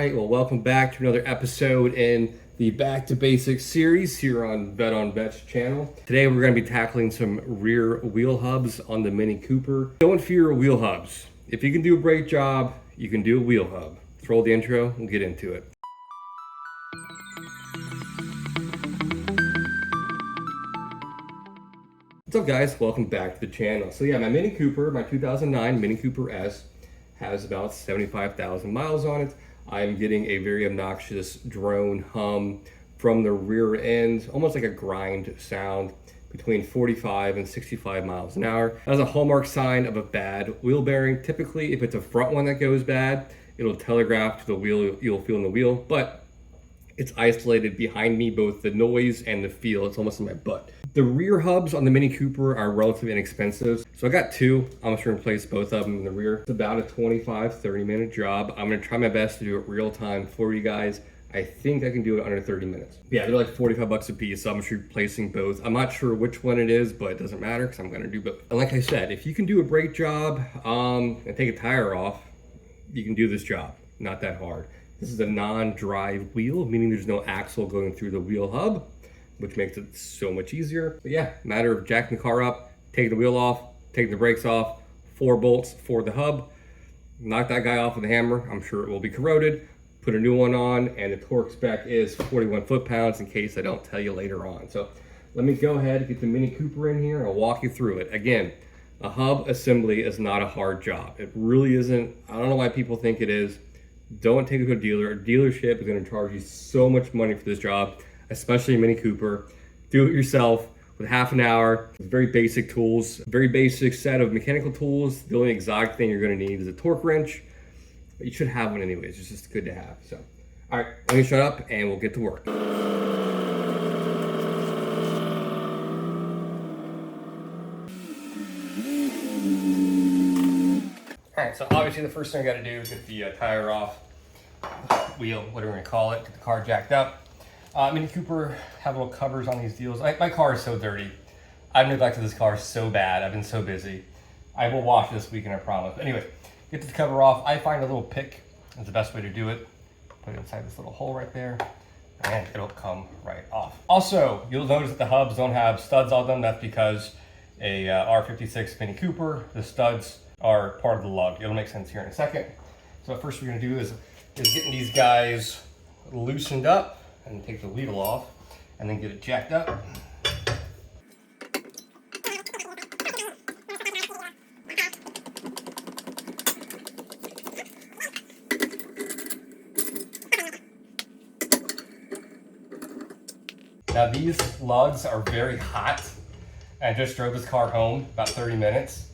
right, well, welcome back to another episode in the Back to Basics series here on Bet on Vet's channel. Today we're going to be tackling some rear wheel hubs on the Mini Cooper. Don't fear wheel hubs. If you can do a brake job, you can do a wheel hub. Let's roll the intro, we'll get into it. What's up guys, welcome back to the channel. So yeah, my Mini Cooper, my 2009 Mini Cooper S has about 75,000 miles on it. I'm getting a very obnoxious drone hum from the rear end, almost like a grind sound between 45 and 65 miles an hour. That's a hallmark sign of a bad wheel bearing. Typically, if it's a front one that goes bad, it'll telegraph to the wheel you'll feel in the wheel, but it's isolated behind me, both the noise and the feel. It's almost in my butt. The rear hubs on the Mini Cooper are relatively inexpensive. So I got two. I'm just gonna replace both of them in the rear. It's about a 25-30 minute job. I'm gonna try my best to do it real time for you guys. I think I can do it under 30 minutes. Yeah, they're like 45 bucks a piece, so I'm just replacing both. I'm not sure which one it is, but it doesn't matter because I'm gonna do both. And like I said, if you can do a brake job and take a tire off, you can do this job. Not that hard. This is a non-drive wheel, meaning there's no axle going through the wheel hub, which makes it so much easier. But yeah, matter of jacking the car up, taking the wheel off, taking the brakes off, 4 bolts for the hub, knock that guy off with a hammer. I'm sure it will be corroded. Put a new one on, and the torque spec is 41 foot-pounds in case I don't tell you later on. So let me go ahead and get the Mini Cooper in here and I'll walk you through it. Again, a hub assembly is not a hard job. It really isn't. I don't know why people think it is. Don't take it to a dealer. A dealership is going to charge you so much money for this job, especially a Mini Cooper. Do it yourself with half an hour. Very basic tools, very basic set of mechanical tools. The only exotic thing you're going to need is a torque wrench, but you should have one anyways. It's just good to have. So, all right, let me shut up and we'll get to work. All right, so obviously the first thing I gotta do is get the tire off, wheel, whatever we're gonna call it, get the car jacked up. Mini Cooper have little covers on these deals. My car is so dirty. I've neglected this car so bad. I've been so busy. I will wash it this weekend, I promise. But anyway, get the cover off. I find a little pick is the best way to do it. Put it inside this little hole right there, and it'll come right off. Also, you'll notice that the hubs don't have studs on them. That's because a R56 Mini Cooper, the studs are part of the lug. It'll make sense here in a second. So what first we're gonna do is getting these guys loosened up and take the wheel off and then get it jacked up. Now these lugs are very hot. I just drove this car home about 30 minutes.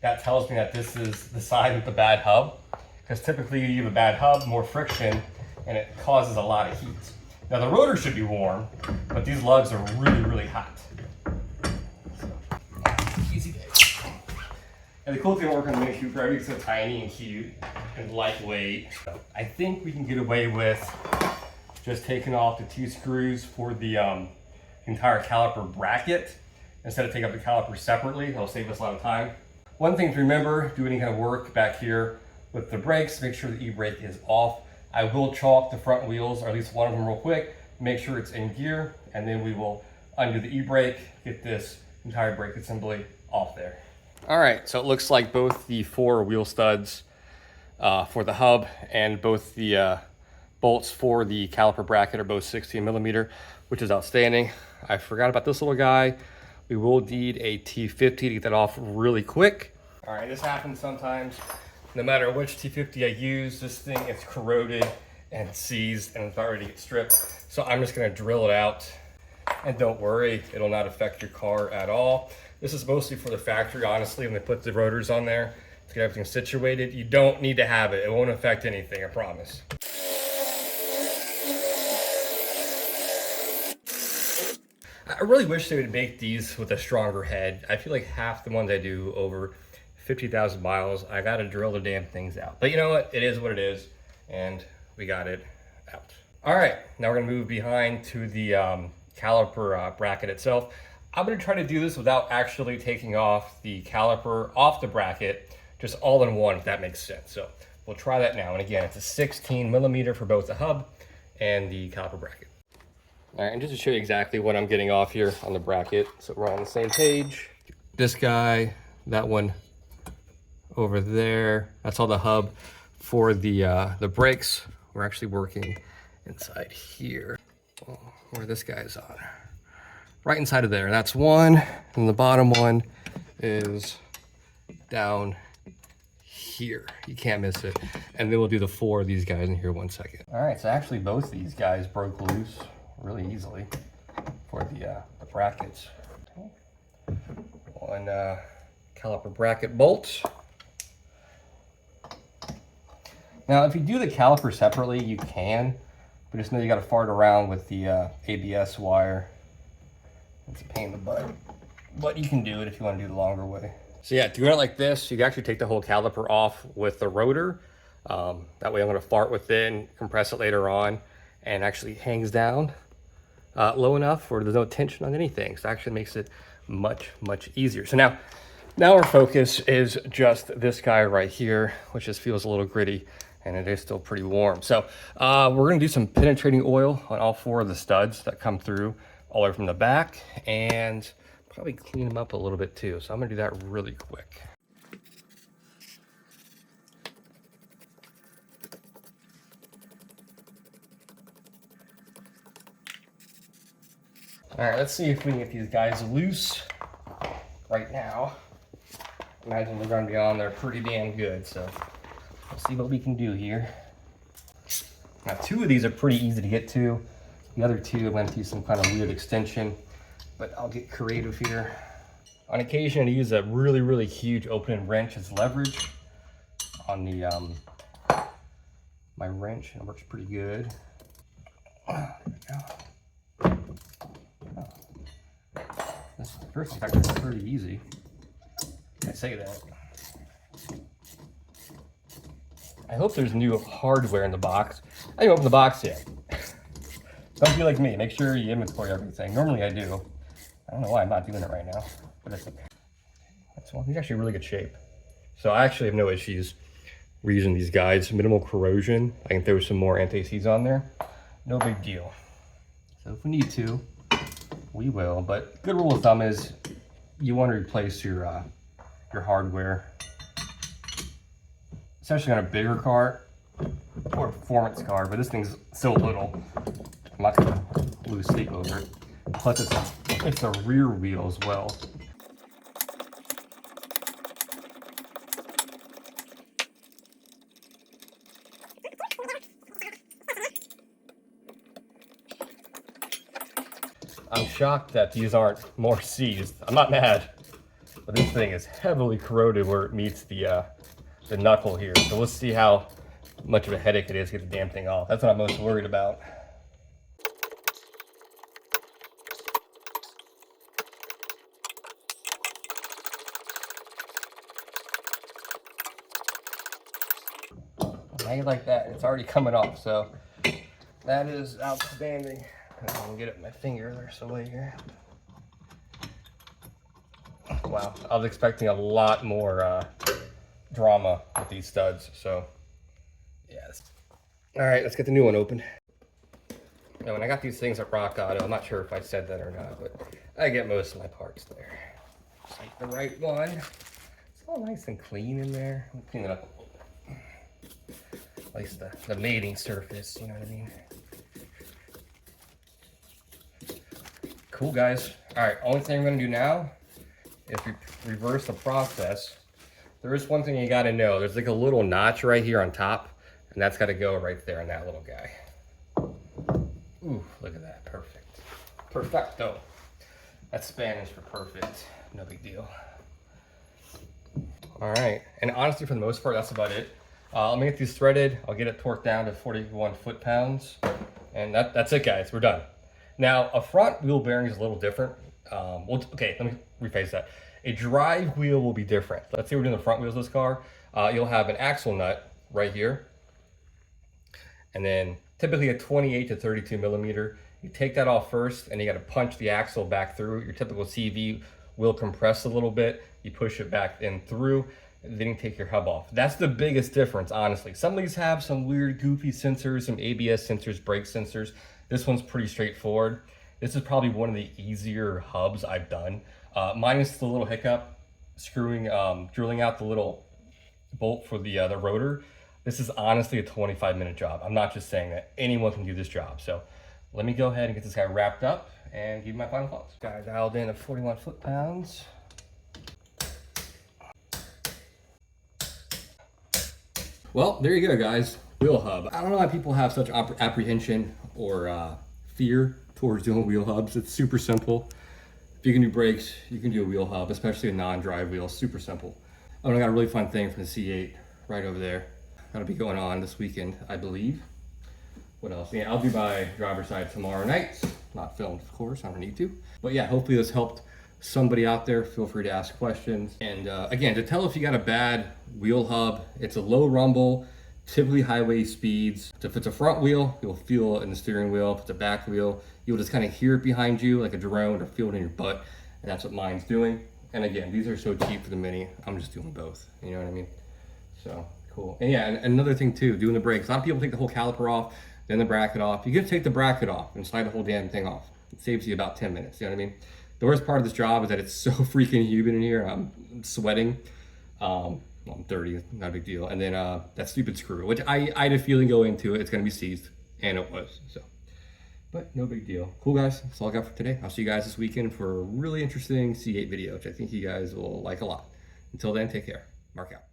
That tells me that this is the side with the bad hub, because typically you have a bad hub, more friction, and it causes a lot of heat. Now the rotor should be warm, but these lugs are really, really hot. So, easy day. And the cool thing working on the Mini Cooper, everything's so tiny and cute and lightweight. I think we can get away with just taking off the T-screws for the entire caliper bracket instead of taking up the caliper separately. That'll save us a lot of time. One thing to remember, do any kind of work back here with the brakes, make sure the e-brake is off. I will chalk the front wheels, or at least one of them real quick, make sure it's in gear, and then we will undo the e-brake, get this entire brake assembly off there. All right, so it looks like both the 4 wheel studs for the hub and both the bolts for the caliper bracket are both 16 millimeter, which is outstanding. I forgot about this little guy. We will need a T50 to get that off really quick. All right, this happens sometimes. No matter which T50 I use, this thing is corroded and seized and it's not ready to get stripped. So I'm just gonna drill it out. And don't worry, it'll not affect your car at all. This is mostly for the factory, honestly, when they put the rotors on there to get everything situated. You don't need to have it. It won't affect anything, I promise. I really wish they would make these with a stronger head. I feel like half the ones I do over 50,000 miles, I gotta drill the damn things out. But you know what? It is what it is, and we got it out. All right, now we're gonna move behind to the caliper bracket itself. I'm gonna try to do this without actually taking off the caliper off the bracket, just all in one, if that makes sense. So we'll try that now. And again, it's a 16 millimeter for both the hub and the caliper bracket. All right, and just to show you exactly what I'm getting off here on the bracket, so we're on the same page. This guy, that one over there, that's all the hub for the brakes. We're actually working inside here, where this guy's on. Right inside of there, that's one, and the bottom one is down here. You can't miss it. And then we'll do the 4 of these guys in here 1 second. All right, so actually both of these guys broke loose really easily for the brackets. One caliper bracket bolt. Now, if you do the caliper separately, you can, but just know you got to fart around with the ABS wire. It's a pain in the butt, but you can do it if you want to do the longer way. So yeah, doing it like this, you can actually take the whole caliper off with the rotor. That way I'm going to fart with it and compress it later on, and actually hangs down low enough where there's no tension on anything. So it actually makes it much easier. So now our focus is just this guy right here, which just feels a little gritty, and it is still pretty warm. So we're going to do some penetrating oil on all 4 of the studs that come through all the way from the back, and probably clean them up a little bit too. So I'm gonna do that really quick. All right, let's see if we can get these guys loose right now. Imagine they're gonna be on there pretty damn good, so let's see what we can do here. Now 2 of these are pretty easy to get to. The other 2 went through some kind of weird extension, but I'll get creative here. On occasion, I use a really huge opening wrench as leverage on the my wrench. It works pretty good. There we go. This first is actually pretty easy. I say that. I hope there's new hardware in the box. I didn't open the box yet. Don't be like me, make sure you inventory everything. Normally I do. I don't know why I'm not doing it right now, but it's okay. That's one. He's actually in really good shape. So I actually have no issues reusing these guides. Minimal corrosion. I can throw some more anti-seize on there. No big deal. So if we need to, we will. But good rule of thumb is you want to replace your hardware, especially on a bigger car or a performance car, but this thing's so little. I'm not gonna lose sleep over it. Plus it's a rear wheel as well. I'm shocked that these aren't more seized. I'm not mad, but this thing is heavily corroded where it meets the knuckle here. So let's see how much of a headache it is to get the damn thing off. That's what I'm most worried about. How you like that? It's already coming off, so that is outstanding. I can get it with my finger. There's some way here. Wow, I was expecting a lot more drama with these studs. So, yes. All right, let's get the new one open. Now, when I got these things at Rock Auto, I'm not sure if I said that or not, but I get most of my parts there. Just like the right one. It's all nice and clean in there. Let me clean it up a little bit. At least the mating surface, you know what I mean? Cool, guys. All right, only thing I'm gonna do now is reverse the process. There is one thing you gotta know. There's like a little notch right here on top, and that's gotta go right there in that little guy. Ooh, look at that, perfect. Perfecto. That's Spanish for perfect, no big deal. All right, and honestly, for the most part, that's about it. Let me get these threaded. I'll get it torqued down to 41 foot-pounds. And that's it, guys. We're done. Now, a front wheel bearing is a little different. Okay, let me rephrase that. A drive wheel will be different. Let's say we're doing the front wheels of this car. You'll have an axle nut right here. And then typically a 28 to 32 millimeter. You take that off first, and you got to punch the axle back through. Your typical CV will compress a little bit. You push it back in through. they didn't take your hub off. That's the biggest difference, honestly. Some of these have some weird goofy sensors, some ABS sensors, brake sensors. This one's pretty straightforward. This is probably one of the easier hubs I've done. Minus the little hiccup, drilling out the little bolt for the rotor. This is honestly a 25-minute job. I'm not just saying that. Anyone can do this job. So let me go ahead and get this guy wrapped up and give you my final thoughts. Guy dialed in at 41 foot-pounds. Well, there you go, guys. Wheel hub. I don't know why people have such apprehension or fear towards doing wheel hubs. It's super simple. If you can do brakes, you can do a wheel hub, especially a non-drive wheel. Super simple. Oh, I got a really fun thing from the C8 right over there. That'll be going on this weekend, I believe. What else? Yeah, I'll do my driver's side tomorrow night. Not filmed, of course. I don't need to. But yeah, hopefully this helped somebody out there. Feel free to ask questions. And again, to tell if you got a bad wheel hub, it's a low rumble, typically highway speeds. If it's a front wheel, you'll feel it in the steering wheel. If it's a back wheel, you'll just kind of hear it behind you like a drone, or feel it in your butt. And that's what mine's doing. And again, these are so cheap for the Mini. I'm just doing both. You know what I mean? So cool. And yeah, and another thing too, doing the brakes. A lot of people take the whole caliper off, then the bracket off. You can take the bracket off and slide the whole damn thing off. It saves you about 10 minutes. You know what I mean? The worst part of this job is that it's so freaking humid in here. I'm sweating. Well, I'm 30, not a big deal. And then that stupid screw, which I had a feeling going into it, it's gonna be seized, and it was. So, but no big deal. Cool, guys. That's all I got for today. I'll see you guys this weekend for a really interesting C8 video, which I think you guys will like a lot. Until then, take care. Mark out.